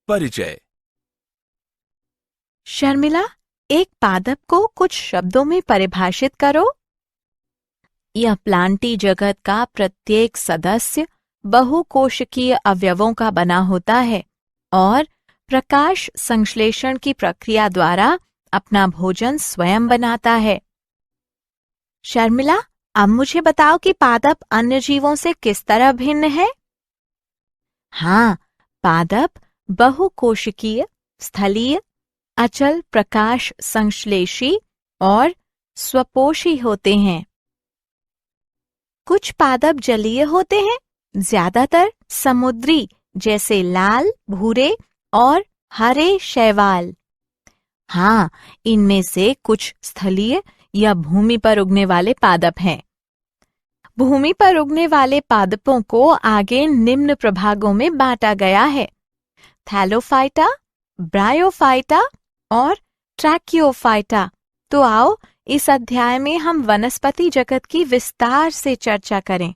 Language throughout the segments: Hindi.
परिचय। शर्मिला, एक पादप को कुछ शब्दों में परिभाषित करो। यह प्लांटी जगत का प्रत्येक सदस्य बहुकोशिकीय अवयवों का बना होता है और प्रकाश संश्लेषण की प्रक्रिया द्वारा अपना भोजन स्वयं बनाता है। शर्मिला, अब मुझे बताओ कि पादप अन्य जीवों से किस तरह भिन्न है? हाँ, पादप बहुकोशिकीय, स्थलीय, अचल प्रकाश संश्लेषी और स्वपोषी होते हैं। कुछ पादप जलीय होते हैं, ज्यादातर समुद्री, जैसे लाल, भूरे और हरे शैवाल। हाँ, इनमें से कुछ स्थलीय या भूमि पर उगने वाले पादप हैं। भूमि पर उगने वाले पादपों को आगे निम्न प्रभागों में बांटा गया है: थैलोफाइटा, ब्रायोफाइटा और ट्रैकियोफाइटा। तो आओ इस अध्याय में हम वनस्पति जगत की विस्तार से चर्चा करें।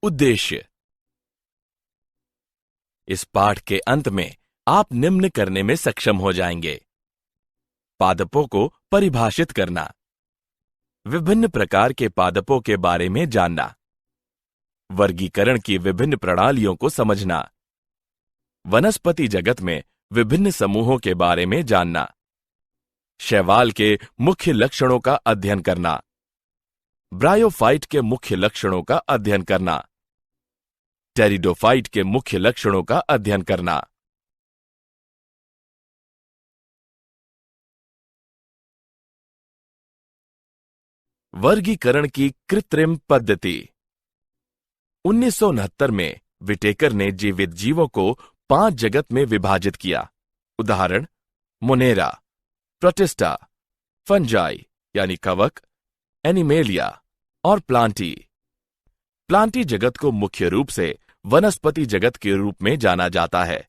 उद्देश्य। इस पाठ के अंत में आप निम्न करने में सक्षम हो जाएंगे: पादपों को परिभाषित करना, विभिन्न प्रकार के पादपों के बारे में जानना, वर्गीकरण की विभिन्न प्रणालियों को समझना, वनस्पति जगत में विभिन्न समूहों के बारे में जानना, शैवाल के मुख्य लक्षणों का अध्ययन करना, ब्रायोफाइट के मुख्य लक्षणों का अध्ययन करना, टेरिडोफाइट के मुख्य लक्षणों का अध्ययन करना। वर्गीकरण की कृत्रिम पद्धति। 1969 में विटेकर ने जीवित जीवों को 5 जगत में विभाजित किया। उदाहरण: मोनेरा, प्रोटिस्टा, फंजाई यानी कवक, एनिमेलिया और प्लांटी। प्लांटी जगत को मुख्य रूप से वनस्पति जगत के रूप में जाना जाता है।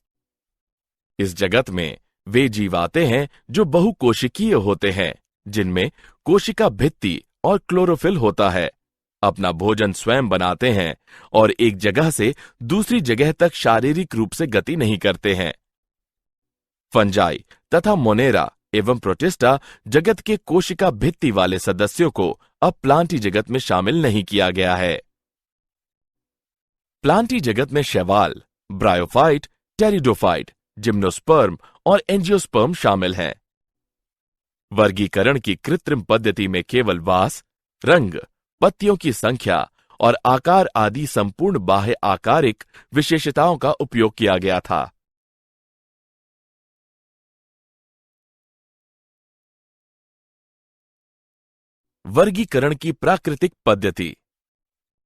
इस जगत में वे जीव आते हैं जो बहुकोशिकीय होते हैं, जिनमें कोशिका भित्ति और क्लोरोफिल होता है, अपना भोजन स्वयं बनाते हैं और एक जगह से दूसरी जगह तक शारीरिक रूप से गति नहीं करते हैं। फंजाई तथा मोनेरा एवं प्रोटिस्टा जगत के कोशिका भित्ति वाले सदस्यों को अब प्लांटी जगत में शामिल नहीं किया गया है। प्लांटी जगत में शैवाल, ब्रायोफाइट, टेरिडोफाइट, जिम्नोस्पर्म और एंजियोस्पर्म शामिल हैं। वर्गीकरण की कृत्रिम पद्धति में केवल वास, रंग, पत्तियों की संख्या और आकार आदि संपूर्ण बाह्य आकारिक विशेषताओं का उपयोग किया गया था। वर्गीकरण की प्राकृतिक पद्धति।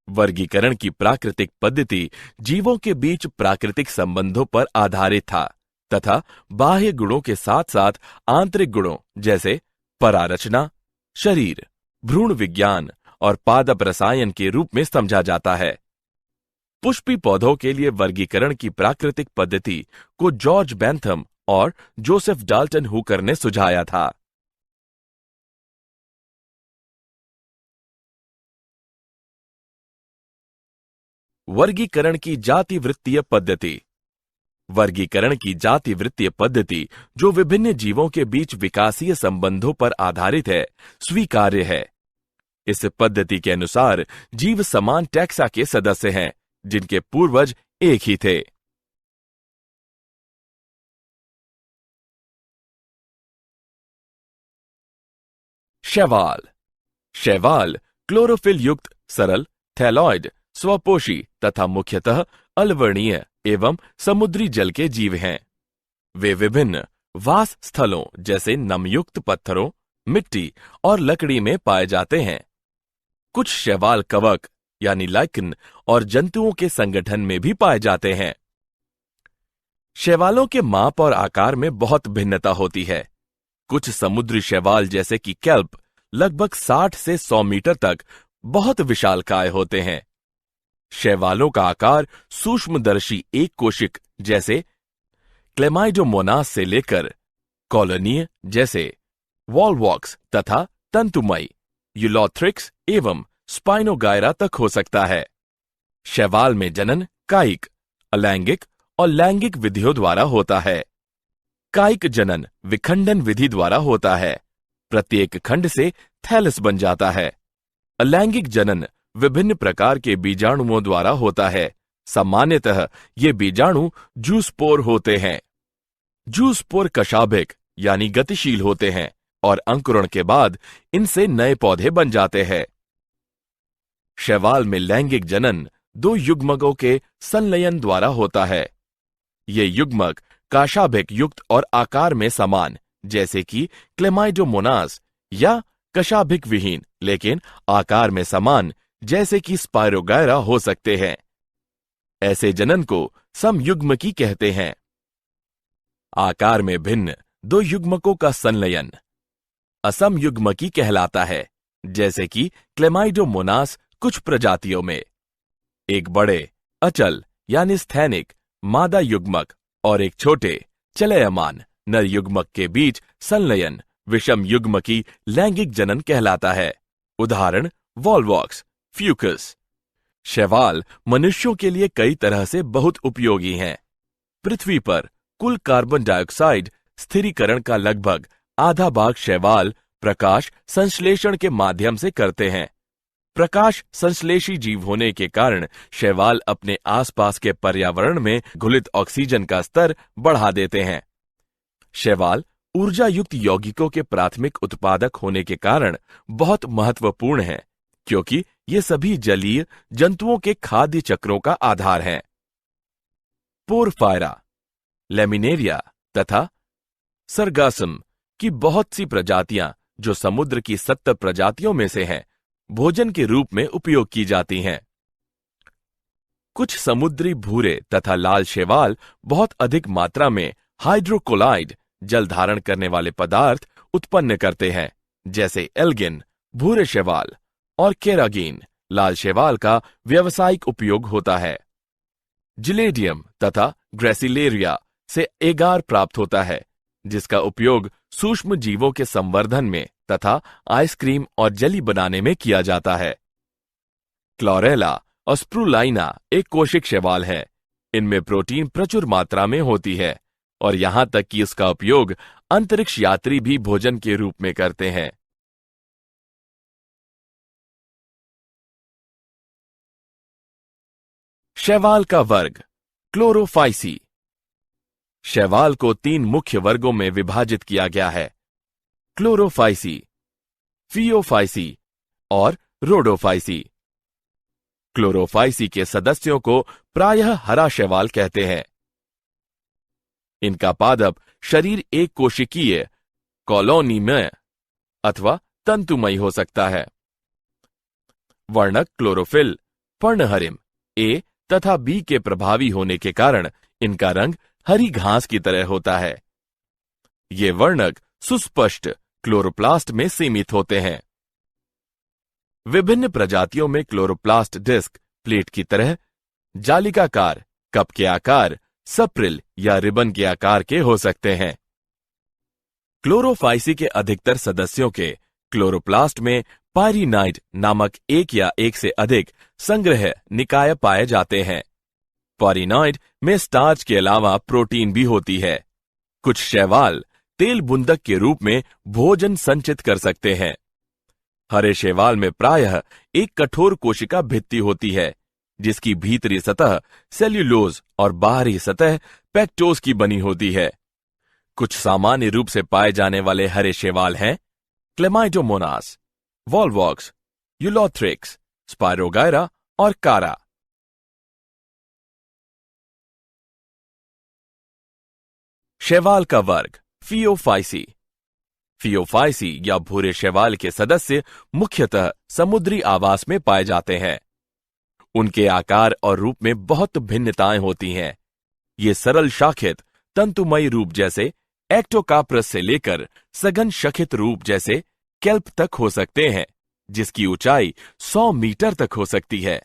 वर्गीकरण की प्राकृतिक पद्धति जीवों के बीच प्राकृतिक संबंधों पर आधारित था तथा बाह्य गुणों के साथ साथ आंतरिक गुणों जैसे परारचना, शरीर, भ्रूण विज्ञान और पादप रसायन के रूप में समझा जाता है। पुष्पी पौधों के लिए वर्गीकरण की प्राकृतिक पद्धति को जॉर्ज बेंथम और जोसेफ डाल्टन हुकर ने सुझाया था। वर्गीकरण की जातिवृत्तीय पद्धति। वर्गीकरण की जातिवृत्तीय पद्धति, जो विभिन्न जीवों के बीच विकासीय संबंधों पर आधारित है, स्वीकार्य है। इस पद्धति के अनुसार जीव समान टैक्सा के सदस्य हैं, जिनके पूर्वज एक ही थे। शैवाल। शैवाल क्लोरोफिल युक्त सरल, थैलॉइड, स्वपोषी तथा मुख्यतः अलवर्णीय एवं समुद्री जल के जीव हैं। वे विभिन्न वास स्थलों जैसे नमयुक्त पत्थरों, मिट्टी और लकड़ी में पाए जाते हैं। कुछ शैवाल कवक यानी लाइकन और जंतुओं के संगठन में भी पाए जाते हैं। शैवालों के माप और आकार में बहुत भिन्नता होती है। कुछ समुद्री शैवाल जैसे कि केल्प लगभग 60 से 100 मीटर तक बहुत विशालकाय होते हैं। शैवालों का आकार सूक्ष्मदर्शी एक कोशिक जैसे क्लेमाइडोमोनास से लेकर कॉलोनीय जैसे वॉलवॉक्स तथा तंतुमयी यूलोथ्रिक्स एवं स्पाइनोगायरा तक हो सकता है। शैवाल में जनन कायिक, अलैंगिक और लैंगिक विधियों द्वारा होता है। कायिक जनन विखंडन विधि द्वारा होता है। प्रत्येक खंड से थैलस बन जाता है। अलैंगिक जनन विभिन्न प्रकार के बीजाणुओं द्वारा होता है। सामान्यतः ये बीजाणु जूस्पोर होते हैं। जूस्पोर कशाभिक यानी गतिशील होते हैं और अंकुरण के बाद इनसे नए पौधे बन जाते हैं। शैवाल में लैंगिक जनन दो युग्मकों के संलयन द्वारा होता है। ये युग्मक कशाभिक युक्त और आकार में समान, जैसे कि क्लेमाइडोमोनास, या कशाभिक विहीन लेकिन आकार में समान, जैसे कि स्पायरोगायरा हो सकते हैं। ऐसे जनन को समयुग्मकी कहते हैं। आकार में भिन्न दो युग्मकों का संलयन असमयुग्मकी कहलाता है, जैसे कि क्लेमाइडोमोनास कुछ प्रजातियों में। एक बड़े अचल यानी स्थैनिक मादा युग्मक और एक छोटे चलयमान नर युग्मक के बीच संलयन विषम युग्मकी लैंगिक जनन कहलाता है। उदाहरण वॉलवॉक्स, फ्यूकस। शैवाल मनुष्यों के लिए कई तरह से बहुत उपयोगी हैं। पृथ्वी पर कुल कार्बन डाइऑक्साइड स्थिरीकरण का लगभग आधा भाग शैवाल प्रकाश संश्लेषण के माध्यम से करते हैं। प्रकाश संश्लेषी जीव होने के कारण शैवाल अपने आसपास के पर्यावरण में घुलित ऑक्सीजन का स्तर बढ़ा देते हैं। शैवाल ऊर्जा युक्त यौगिकों के प्राथमिक उत्पादक होने के कारण बहुत महत्वपूर्ण है, क्योंकि ये सभी जलीय जंतुओं के खाद्य चक्रों का आधार हैं। पोरफायरा, लेमिनेरिया तथा सरगासम की बहुत सी प्रजातियां, जो समुद्र की 70 प्रजातियों में से हैं, भोजन के रूप में उपयोग की जाती हैं। कुछ समुद्री भूरे तथा लाल शैवाल बहुत अधिक मात्रा में हाइड्रोकोलाइड जल धारण करने वाले पदार्थ उत्पन्न करते हैं, जैसे एल्गिन भूरे शैवाल और केरागिन लाल शैवाल का व्यावसायिक उपयोग होता है। जिलेडियम तथा ग्रेसिलेरिया से एगार प्राप्त होता है, जिसका उपयोग सूक्ष्म जीवों के संवर्धन में तथा आइसक्रीम और जेली बनाने में किया जाता है। क्लोरेला और स्प्रूलाइना एक कोशिक शैवाल है। इनमें प्रोटीन प्रचुर मात्रा में होती है और यहां तक कि इसका उपयोग अंतरिक्ष यात्री भी भोजन के रूप में करते हैं। शैवाल का वर्ग क्लोरोफाइसी। शैवाल को 3 मुख्य वर्गों में विभाजित किया गया है: क्लोरोफाइसी, फियोफाइसी और रोडोफाइसी। क्लोरोफाइसी के सदस्यों को प्रायः हरा शैवाल कहते हैं। इनका पादप शरीर एक कोशिकीय कॉलोनी में अथवा तंतुमय हो सकता है। वर्णक क्लोरोफिल पर्णहरिम ए तथा बी के प्रभावी होने के कारण इनका रंग हरी घास की तरह होता है। ये वर्णक सुस्पष्ट क्लोरोप्लास्ट में सीमित होते हैं। विभिन्न प्रजातियों में क्लोरोप्लास्ट डिस्क प्लेट की तरह जालिकाकार, कप के आकार, सप्रिल या रिबन के आकार के हो सकते हैं। क्लोरोफाइसी के अधिकतर सदस्यों के क्लोरोप्लास्ट में पायरिनाइड नामक एक या एक से अधिक संग्रह निकाय पाए जाते हैं। पायरिनाइड में स्टार्च के अलावा प्रोटीन भी होती है। कुछ शैवाल तेल बुंदक के रूप में भोजन संचित कर सकते हैं। हरे शैवाल में प्रायः एक कठोर कोशिका भित्ति होती है, जिसकी भीतरी सतह सेल्यूलोज और बाहरी सतह पेक्टोज की बनी होती है। कुछ सामान्य रूप से पाए जाने वाले हरे शैवाल हैं क्लेमाइडोमोनास, वॉलवॉक्स, यूलोथ्रिक्स, स्पायरोगायरा और कारा। शैवाल का वर्ग फियोफाइसी। फियोफाइसी या भूरे शैवाल के सदस्य मुख्यतः समुद्री आवास में पाए जाते हैं। उनके आकार और रूप में बहुत भिन्नताएं होती हैं। ये सरल शाखित तंतुमयी रूप जैसे एक्टोकाप्रस से लेकर सघन शखित रूप जैसे केल्प तक हो सकते हैं, जिसकी ऊंचाई 100 मीटर तक हो सकती है।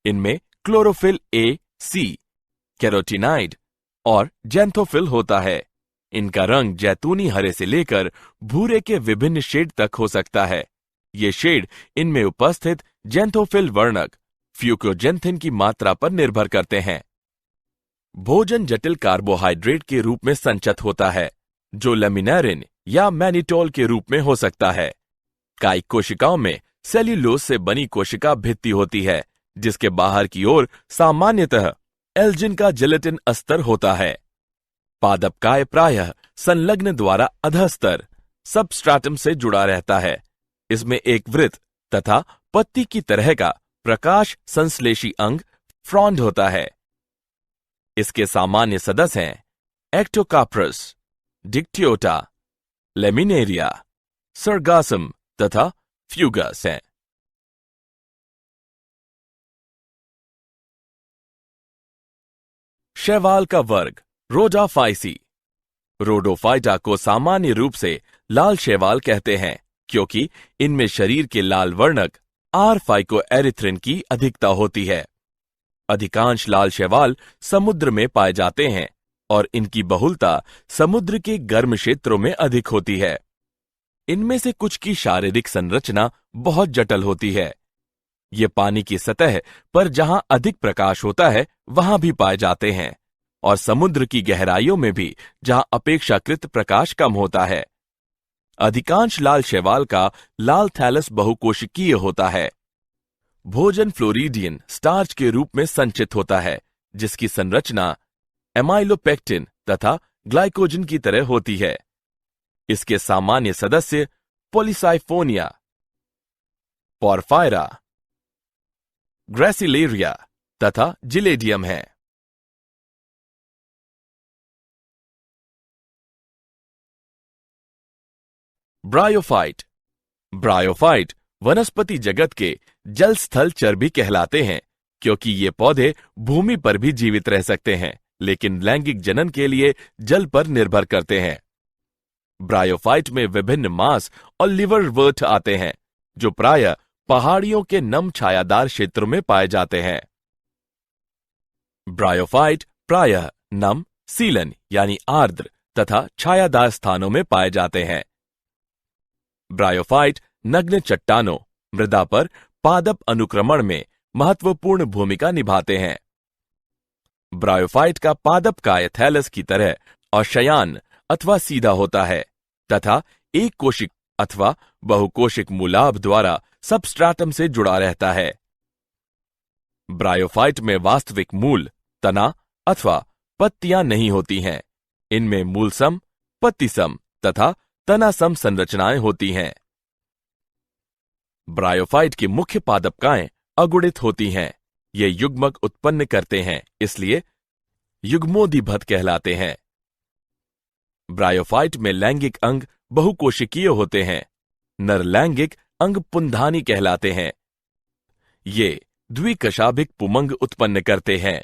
इनमें क्लोरोफिल ए, सी, कैरोटीनाइड और जैंथोफिल होता है। इनका रंग जैतूनी हरे से लेकर भूरे के विभिन्न शेड तक हो सकता है। ये शेड इनमें उपस्थित जैंथोफिल वर्णक फ्यूकोजेंथिन की मात्रा पर निर्भर करते हैं। भोजन जटिल कार्बोहाइड्रेट के रूप में संचित होता है, जो लेमिनेरिन या मैनिटोल के रूप में हो सकता है। कायिक कोशिकाओं में सेल्यूलोज से बनी कोशिका भित्ति होती है, जिसके बाहर की ओर सामान्यतः एल्जिन का जिलेटिन अस्तर होता है। पादपकाय प्रायः संलग्न द्वारा अधस्तर सबस्ट्राटम से जुड़ा रहता है। इसमें एक वृत्त तथा पत्ती की तरह का प्रकाश संश्लेषी अंग फ्रॉन्ड होता है। इसके सामान्य सदस्य हैं एक्टोकाप्रस, डिक्टियोटा, लेमिनेरिया, सरगासम तथा फ्यूगस हैं। शैवाल का वर्ग रोडोफाइसी। रोडोफाइटा को सामान्य रूप से लाल शैवाल कहते हैं, क्योंकि इनमें शरीर के लाल वर्णक R-फाइकोएरिथ्रिन की अधिकता होती है। अधिकांश लाल शैवाल समुद्र में पाए जाते हैं और इनकी बहुलता समुद्र के गर्म क्षेत्रों में अधिक होती है। इनमें से कुछ की शारीरिक संरचना बहुत जटिल होती है। ये पानी की सतह पर जहां अधिक प्रकाश होता है वहां भी पाए जाते हैं, और समुद्र की गहराइयों में भी जहां अपेक्षाकृत प्रकाश कम होता है। अधिकांश लाल शैवाल का लाल थैलस बहुकोशिकीय होता है। भोजन फ्लोरिडियन स्टार्च के रूप में संचित होता है, जिसकी संरचना एमाइलोपेक्टिन तथा ग्लाइकोजन की तरह होती है। इसके सामान्य सदस्य पोलिसाइफोनिया, पोरफायरा, ग्रेसिलेरिया तथा जिलेडियम है। ब्रायोफाइट। ब्रायोफाइट वनस्पति जगत के जल स्थल चर्बी कहलाते हैं, क्योंकि ये पौधे भूमि पर भी जीवित रह सकते हैं, लेकिन लैंगिक जनन के लिए जल पर निर्भर करते हैं। ब्रायोफाइट में विभिन्न मांस और लिवरवर्ट आते हैं, जो प्रायः पहाड़ियों के नम छायादार क्षेत्रों में पाए जाते हैं। ब्रायोफाइट प्रायः नम, सीलन यानी आर्द्र तथा छायादार स्थानों में पाए जाते हैं। ब्रायोफाइट नग्न चट्टानों, मृदा पर पादप अनुक्रमण में महत्वपूर्ण भूमिका निभाते हैं। ब्रायोफाइट का पादपकाय थैलस की तरह और शयान अथवा सीधा होता है तथा एक कोशिक अथवा बहुकोशिक मूलाभ द्वारा सबस्ट्राटम से जुड़ा रहता है। ब्रायोफाइट में वास्तविक मूल, तना अथवा पत्तियां नहीं होती हैं। इनमें मूलसम, पत्तिसम तथा तनासम संरचनाएं होती हैं। ब्रायोफाइट की मुख्य पादपकाएं अगुणित होती हैं। ये युग्मक उत्पन्न करते हैं, इसलिए युग्मोदिभत कहलाते हैं। ब्रायोफाइट में लैंगिक अंग बहुकोशिकीय होते हैं। नर लैंगिक अंग पुंधानी कहलाते हैं। ये द्विकशाभिक पुमंग उत्पन्न करते हैं।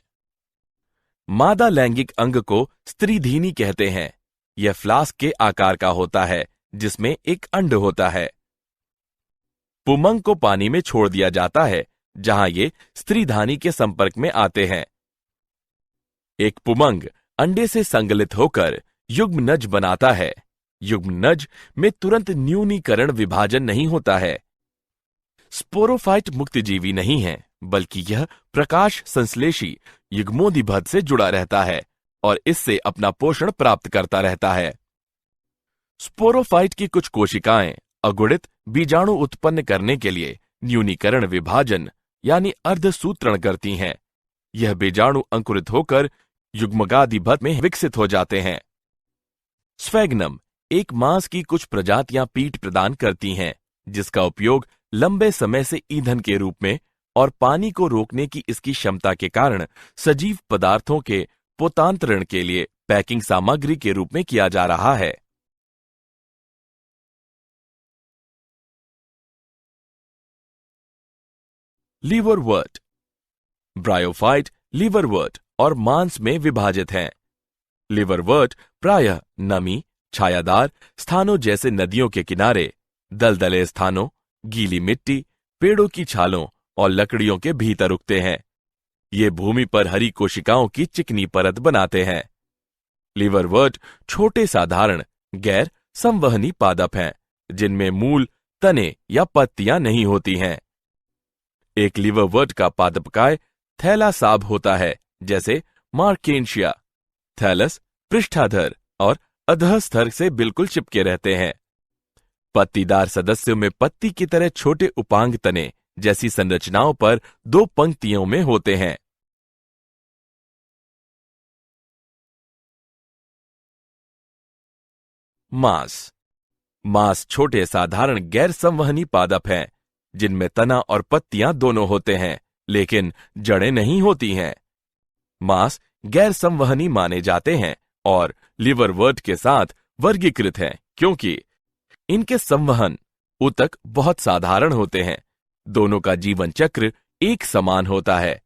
मादा लैंगिक अंग को स्त्रीधीनी कहते हैं। यह फ्लास्क के आकार का होता है, जिसमें एक अंड होता है। पुमंग को पानी में छोड़ दिया जाता है, जहां ये स्त्रीधानी के संपर्क में आते हैं। एक पुमंग अंडे से संगलित होकर युग्मनज बनाता है। युग्मनज में तुरंत न्यूनीकरण विभाजन नहीं होता है। स्पोरोफाइट मुक्तजीवी नहीं है, बल्कि यह प्रकाश संश्लेषी युग्मोदिभत से जुड़ा रहता है और इससे अपना पोषण प्राप्त करता रहता है। स्पोरोफाइट की कुछ कोशिकाएं अगुणित बीजाणु उत्पन्न करने के लिए न्यूनीकरण विभाजन यानी अर्धसूत्रण करती हैं। यह बीजाणु अंकुरित होकर युग्मगादिभत में विकसित हो जाते हैं। स्फेग्नम एक मांस की कुछ प्रजातियां पीठ प्रदान करती हैं, जिसका उपयोग लंबे समय से ईंधन के रूप में और पानी को रोकने की इसकी क्षमता के कारण सजीव पदार्थों के पोतांतरण के लिए पैकिंग सामग्री के रूप में किया जा रहा है। लीवरवर्ट। ब्रायोफाइट लीवरवर्ट और मांस में विभाजित हैं। लीवरवर्ट प्रायः नमी, छायादार स्थानों जैसे नदियों के किनारे, दलदले स्थानों, गीली मिट्टी, पेड़ों की छालों और लकड़ियों के भीतर उगते हैं। ये भूमि पर हरी कोशिकाओं की चिकनी परत बनाते हैं। लीवरवर्ट छोटे साधारण गैर संवहनी पादप हैं, जिनमें मूल, तने या पत्तियां नहीं होती हैं। एक लीवरवर्ट का पादपकाय थैलासाब होता है, जैसे मार्केंशिया। थैलस पृष्ठाधर और अधःस्थर से बिल्कुल चिपके रहते हैं। पत्तीदार सदस्यों में पत्ती की तरह छोटे उपांग तने जैसी संरचनाओं पर 2 पंक्तियों में होते हैं। मांस छोटे साधारण गैर संवहनी पादप हैं, जिनमें तना और पत्तियां दोनों होते हैं, लेकिन जड़ें नहीं होती हैं। मांस गैर संवहनी माने जाते हैं और लिवरवर्ट के साथ वर्गीकृत हैं, क्योंकि इनके संवहन ऊतक बहुत साधारण होते हैं। दोनों का जीवन चक्र एक समान होता है।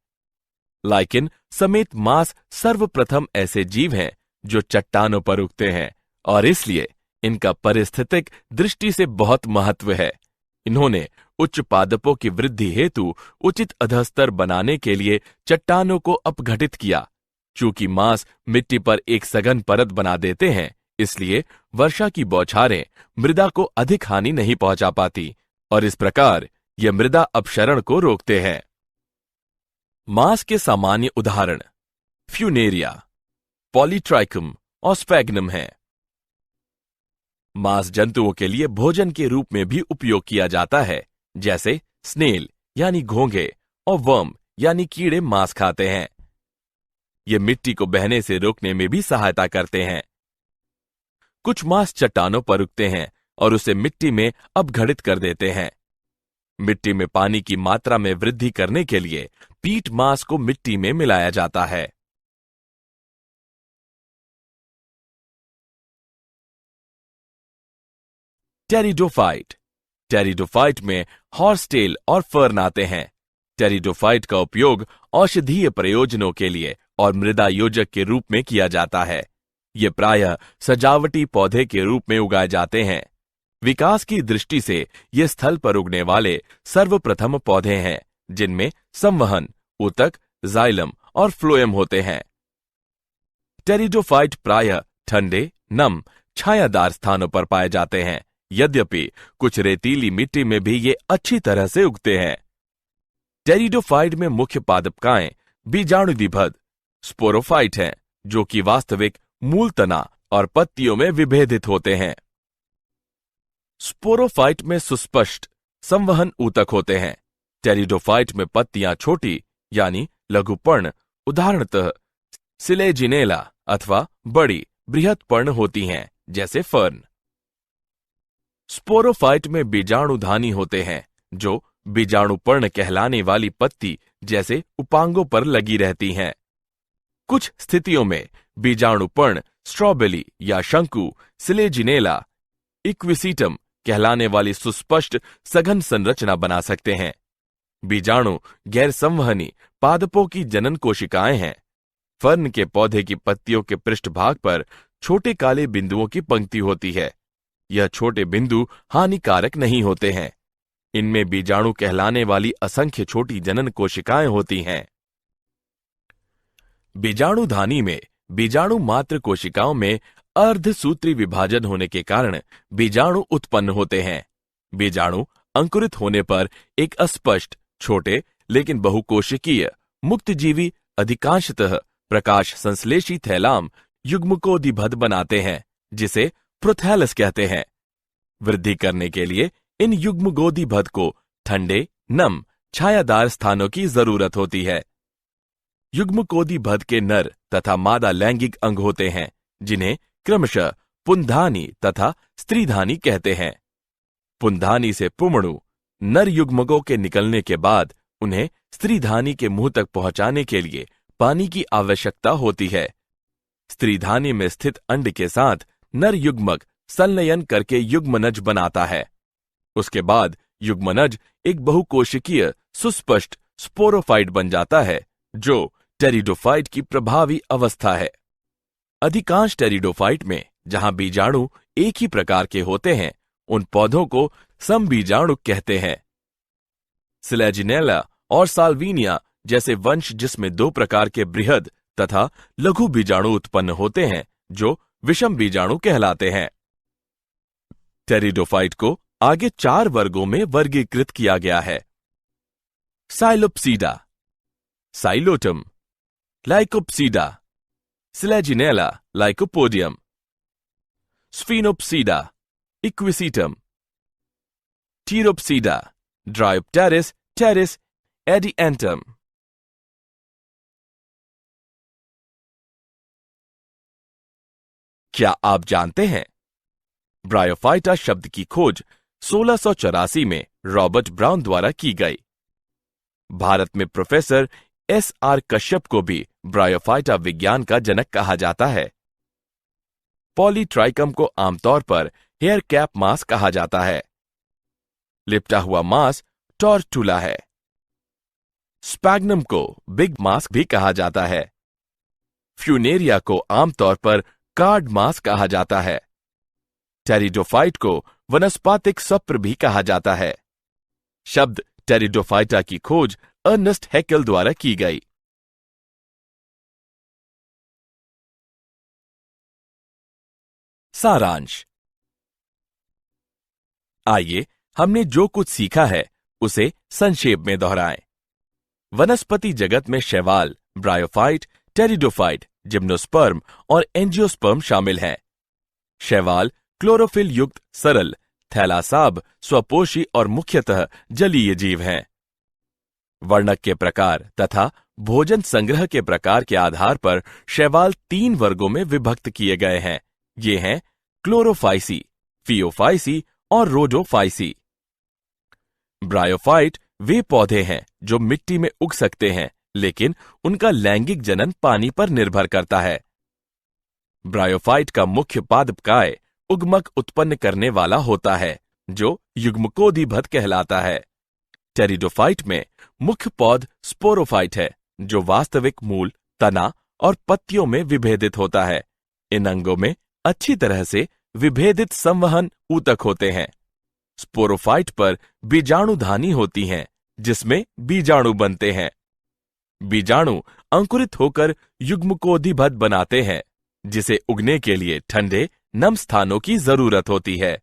लाइकेन समेत मांस सर्वप्रथम ऐसे जीव हैं जो चट्टानों पर उगते हैं और इसलिए इनका पारिस्थितिक दृष्टि से बहुत महत्व है। इन्होंने उच्च पादपों की वृद्धि हेतु उचित अधस्तर बनाने के लिए चट्टानों को अपघटित किया। चूंकि मांस मिट्टी पर एक सघन परत बना देते हैं, इसलिए वर्षा की बौछारें मृदा को अधिक हानि नहीं पहुंचा पाती और इस प्रकार ये मृदा अपक्षरण को रोकते हैं। मांस के सामान्य उदाहरण फ्यूनेरिया, पॉलीट्राइकम और स्पैग्नम हैं। मांस जंतुओं के लिए भोजन के रूप में भी उपयोग किया जाता है, जैसे स्नेल यानी घोंघे और वर्म यानी कीड़े मांस खाते हैं। ये मिट्टी को बहने से रोकने में भी सहायता करते हैं। कुछ मांस चट्टानों पर उगते हैं और उसे मिट्टी में अपघटित कर देते हैं। मिट्टी में पानी की मात्रा में वृद्धि करने के लिए पीट मांस को मिट्टी में मिलाया जाता है। टेरिडोफाइट में हॉर्सटेल और फर्न आते हैं। टेरिडोफाइट का उपयोग औषधीय प्रयोजनों के लिए और मृदा योजक के रूप में किया जाता है। ये प्रायः सजावटी पौधे के रूप में उगाए जाते हैं। विकास की दृष्टि से ये स्थल पर उगने वाले सर्वप्रथम पौधे हैं, जिनमें संवहन, ऊतक, जाइलम और फ्लोएम होते हैं। टेरिडोफाइट प्रायः ठंडे, नम, छायादार स्थानों पर पाए जाते हैं, यद्यपि कुछ रेतीली मिट्टी में भी ये अच्छी तरह से उगते हैं। टेरिडोफाइट में मुख्य पादपकाएं बीजाणुदिभद स्पोरोफाइट हैं, जो कि वास्तविक मूल तना और पत्तियों में विभेदित होते हैं। स्पोरोफाइट में सुस्पष्ट संवहन ऊतक होते हैं। टेरिडोफाइट में पत्तियां छोटी यानी लघुपर्ण, उदाहरणतः सिलेजिनेला, अथवा बड़ी बृहत पर्ण होती हैं, जैसे फर्न। स्पोरोफाइट में बीजाणुधानी होते हैं, जो बीजाणुपर्ण कहलाने वाली पत्ती जैसे उपांगों पर लगी रहती हैं। कुछ स्थितियों में बीजाणुपर्ण स्ट्रॉबेरी या शंकु सिलेजिनेला इक्विसीटम कहलाने वाली सुस्पष्ट सघन संरचना बना सकते हैं। बीजाणु गैर संवहनी पादपों की जनन कोशिकाएं हैं। फर्न के पौधे की पत्तियों के पृष्ठभाग पर छोटे काले बिंदुओं की पंक्ति होती है। यह छोटे बिंदु हानिकारक नहीं होते हैं। इनमें बीजाणु कहलाने वाली असंख्य छोटी जनन कोशिकाएं होती हैं। बीजाणुधानी में बीजाणु मात्र कोशिकाओं में अर्धसूत्री विभाजन होने के कारण बीजाणु उत्पन्न होते हैं। बीजाणु अंकुरित होने पर एक अस्पष्ट, छोटे लेकिन बहुकोशिकीय, मुक्तजीवी, अधिकांशतः प्रकाश संश्लेषी थैलाम युग्मकोदिभद बनाते हैं, जिसे प्रोथैलस कहते हैं। वृद्धि करने के लिए इन युग्मकोदिभद को ठंडे, नम, छायादार स्थानों की जरूरत होती है। युग्मकोदिभद के नर तथा मादा लैंगिक अंग होते हैं, जिन्हें क्रमशः पुंधानी तथा स्त्रीधानी कहते हैं। पुंधानी से पुमणु नर युग्मकों के निकलने के बाद उन्हें स्त्रीधानी के मुंह तक पहुंचाने के लिए पानी की आवश्यकता होती है। स्त्रीधानी में स्थित अंड के साथ नर युग्मक संलयन करके युग्मनज बनाता है। उसके बाद युग्मनज एक बहुकोशिकीय सुस्पष्ट स्पोरोफाइट बन जाता है, जो टेरिडोफाइट की प्रभावी अवस्था है। अधिकांश टेरिडोफाइट में जहां बीजाणु एक ही प्रकार के होते हैं, उन पौधों को समबीजाणु कहते हैं। सिलेजिनेला और साल्विनिया जैसे वंश जिसमें 2 प्रकार के बृहद तथा लघु बीजाणु उत्पन्न होते हैं, जो विषम बीजाणु कहलाते हैं। टेरिडोफाइट को आगे 4 वर्गों में वर्गीकृत किया गया है। Psilopsida, psilotum, lycopsida, selaginella lycopodium, sphenopsida, equisetum, pteropsida, dryopteris, pteris, adiantum. क्या आप जानते हैं ब्रायोफाइटा शब्द की खोज 1684 में रॉबर्ट ब्राउन द्वारा की गई। भारत में प्रोफेसर S.R. कश्यप को भी ब्रायोफाइटा विज्ञान का जनक कहा जाता है। पॉलीट्राइकम को आमतौर पर हेयर कैप मास कहा जाता है। लिपटा हुआ मास टॉर्टुला है। स्पैग्नम को बिग मास भी कहा जाता है। फ्यूनेरिया को आमतौर पर कार्ड मास कहा जाता है। टेरिडोफाइट को वनस्पतिक सप्र भी कहा जाता है। शब्द टेरिडोफाइटा की खोज अर्नेस्ट हैकेल द्वारा की गई। सारांश। आइए हमने जो कुछ सीखा है उसे संक्षेप में दोहराएं। वनस्पति जगत में शैवाल, ब्रायोफाइट, टेरिडोफाइट, जिम्नोस्पर्म और एंजियोस्पर्म शामिल हैं। शैवाल क्लोरोफिल युक्त सरल, थैलासाब, स्वपोषी और मुख्यतः जलीय जीव हैं। वर्णक के प्रकार तथा भोजन संग्रह के प्रकार के आधार पर शैवाल 3 वर्गों में विभक्त किए गए हैं। ये हैं क्लोरोफाइसी, फियोफाइसी और रोडोफाइसी। ब्रायोफाइट वे पौधे हैं जो मिट्टी में उग सकते हैं, लेकिन उनका लैंगिक जनन पानी पर निर्भर करता है। ब्रायोफाइट का मुख्य पादपकाय उगमक उत्पन्न करने वाला होता है, जो युग्मकोदिभद कहलाता है। टेरिडोफाइट में मुख्य पौध स्पोरोफाइट है, जो वास्तविक मूल, तना और पत्तियों में विभेदित होता है। इन अंगों में अच्छी तरह से विभेदित संवहन ऊतक होते हैं। स्पोरोफाइट पर बीजाणुधानी होती हैं, जिसमें बीजाणु बनते हैं। बीजाणु अंकुरित होकर युग्मकोदिभद बनाते हैं, जिसे उगने के लिए ठंडे, नम स्थानों की जरूरत होती है।